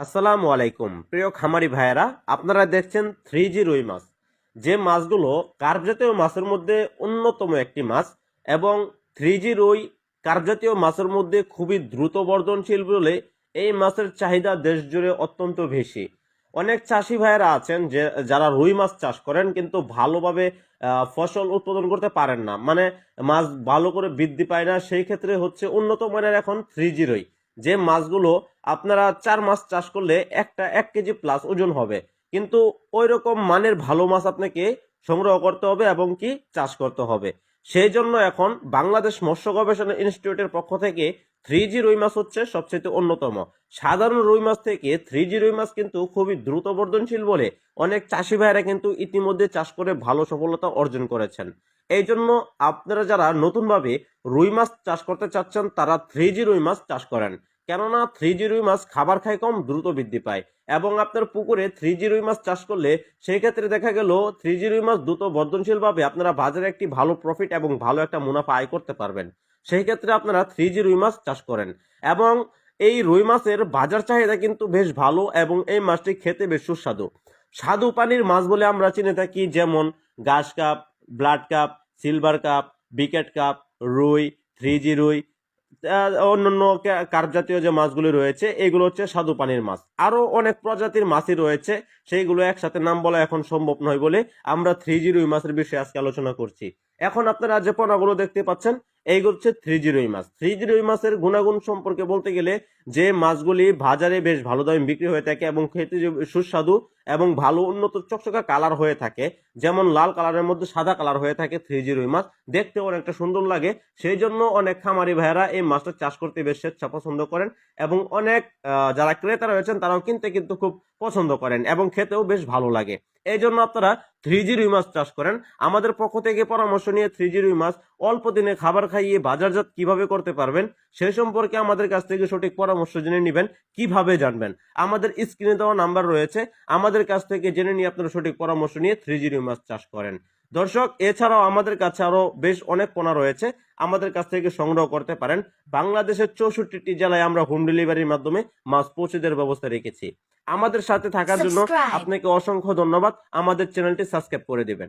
আসসালামু আলাইকুম প্রিয় খামারি ভাইয়েরা, আপনারা দেখছেন 3G রুই মাছ। যে মাছগুলো কার্প জাতীয় মাছের মধ্যে অন্যতম একটি মাছ এবং 3G রুই কার্প জাতীয় মাছের মধ্যে খুবই দ্রুত বর্ধনশীল বলে এই মাছের চাহিদা দেশ জুড়ে অত্যন্ত বেশি। অনেক চাষি ভাইয়েরা আছেন যে যারা রুই মাছ চাষ করেন কিন্তু ভালোভাবে ফসল উৎপাদন করতে পারেন না, মানে মাছ ভালো করে বৃদ্ধি পায় না। সেই ক্ষেত্রে হচ্ছে উন্নত মানের এখন 3G রুই, যে মাছগুলো আপনারা 4 মাস চাষ করলে একটা 1 কেজি প্লাস ওজন হবে। কিন্তু ওই রকম মানের ভালো মাছ আপনাকে সংগ্রহ করতে হবে এবং কি চাষ করতে হবে। সেই জন্য এখন বাংলাদেশ মৎস্য গবেষণা ইনস্টিটিউটের পক্ষ থেকে 3G রুই মাছ হচ্ছে সবচেয়ে অন্যতম। সাধারণ রুই মাছ থেকে 3G রুই মাছ কিন্তু খুবই দ্রুত বর্ধনশীল বলে অনেক চাষি ভাইয়েরা কিন্তু ইতিমধ্যে চাষ করে ভালো সফলতা অর্জন করেছেন। এই জন্য আপনারা যারা নতুনভাবে রুই মাছ চাষ করতে চাচ্ছেন তারা 3G রুই মাছ চাষ করেন। কেননা 3G রুই মাছ খাবার খায় কম, দ্রুত বৃদ্ধি পায়। এবং আপনার পুকুরে 3G রুই মাছ চাষ করলে সেই ক্ষেত্রে দেখা গেল 3G রুই মাছ দ্রুত বর্ধনশীল ভাবে আপনারা বাজারে একটি ভালো প্রফিট এবং ভালো একটা মুনাফা আয় করতে পারবেন। সেই ক্ষেত্রে আপনারা 3G রুই মাছ চাষ করেন। এবং এই রুই মাছের বাজার চাহিদা কিন্তু বেশ ভালো এবং এই মাছটি খেতে বেশ সুস্বাদু। স্বাদু পানির মাছ বলে আমরা চিনে থাকি, যেমন ঘাস carp, blood carp, silver carp, বিকেট কাপ, রুই, 3G রুই, অন্যান্য কার্প জাতীয় যে মাছগুলি রয়েছে এগুলো হচ্ছে স্বাদু পানির মাছ। আরো অনেক প্রজাতির মাছই রয়েছে, সেইগুলো একসাথে নাম বলা এখন সম্ভব নয় বলে আমরা 3G রুই মাছের বিষয়ে আজকে আলোচনা করছি। এখন আপনারা যে পোনাগুলো দেখতে পাচ্ছেন এইগুলো হচ্ছে 3G রুই মাছ। 3G রুই মাছের গুণাগুণ সম্পর্কে বলতে গেলে যে মাছগুলি বাজারে বেশ ভালো দামে বিক্রি হয়ে থাকে এবং খেতে সুস্বাদু এবং ভালো উন্নত চকচকা কালার হয়ে থাকে, যেমন লাল কালারের মধ্যে সাদা কালার হয়ে থাকে 3G রুই মাছ, দেখতে অনেকটা সুন্দর লাগে। সেই জন্য অনেক খামারি ভাইয়েরা এই মাছটা চাষ করতে বেশ স্বেচ্ছা পছন্দ করেন এবং অনেক যারা ক্রেতা রয়েছেন তারাও কিনতে কিন্তু খুব পছন্দ করেন এবং খেতেও বেশ ভালো লাগে। এই জন্য আপনারা 3G রুই মাছ চাষ করেন। আমাদের পক্ষ থেকে পরামর্শ নিয়ে 3G রুই মাছ অল্প দিনে খাবার খাইয়ে বাজারজাত কিভাবে করতে পারবেন সেই সম্পর্কে আমাদের কাছ থেকে সঠিক পরামর্শ জেনে নেবেন। কিভাবে জানবেন? আমাদের স্ক্রিনে দেওয়া নাম্বার রয়েছে, আমাদের কাছ থেকে জেনে নিয়ে আপনারা সঠিক পরামর্শ নিয়ে 3G রুই মাছ চাষ করেন। দর্শক, এছাড়াও আমাদের কাছে আরো বেশ অনেক পোনা রয়েছে, আমাদের কাছ থেকে সংগ্রহ করতে পারেন। বাংলাদেশের 64টি জেলায় আমরা হোম ডেলিভারির মাধ্যমে মাছ পৌঁছে দেওয়ার ব্যবস্থা রেখেছি। আমাদের সাথে থাকার জন্য আপনাকে অসংখ্য ধন্যবাদ। আমাদের চ্যানেলটি সাবস্ক্রাইব করে দিবেন।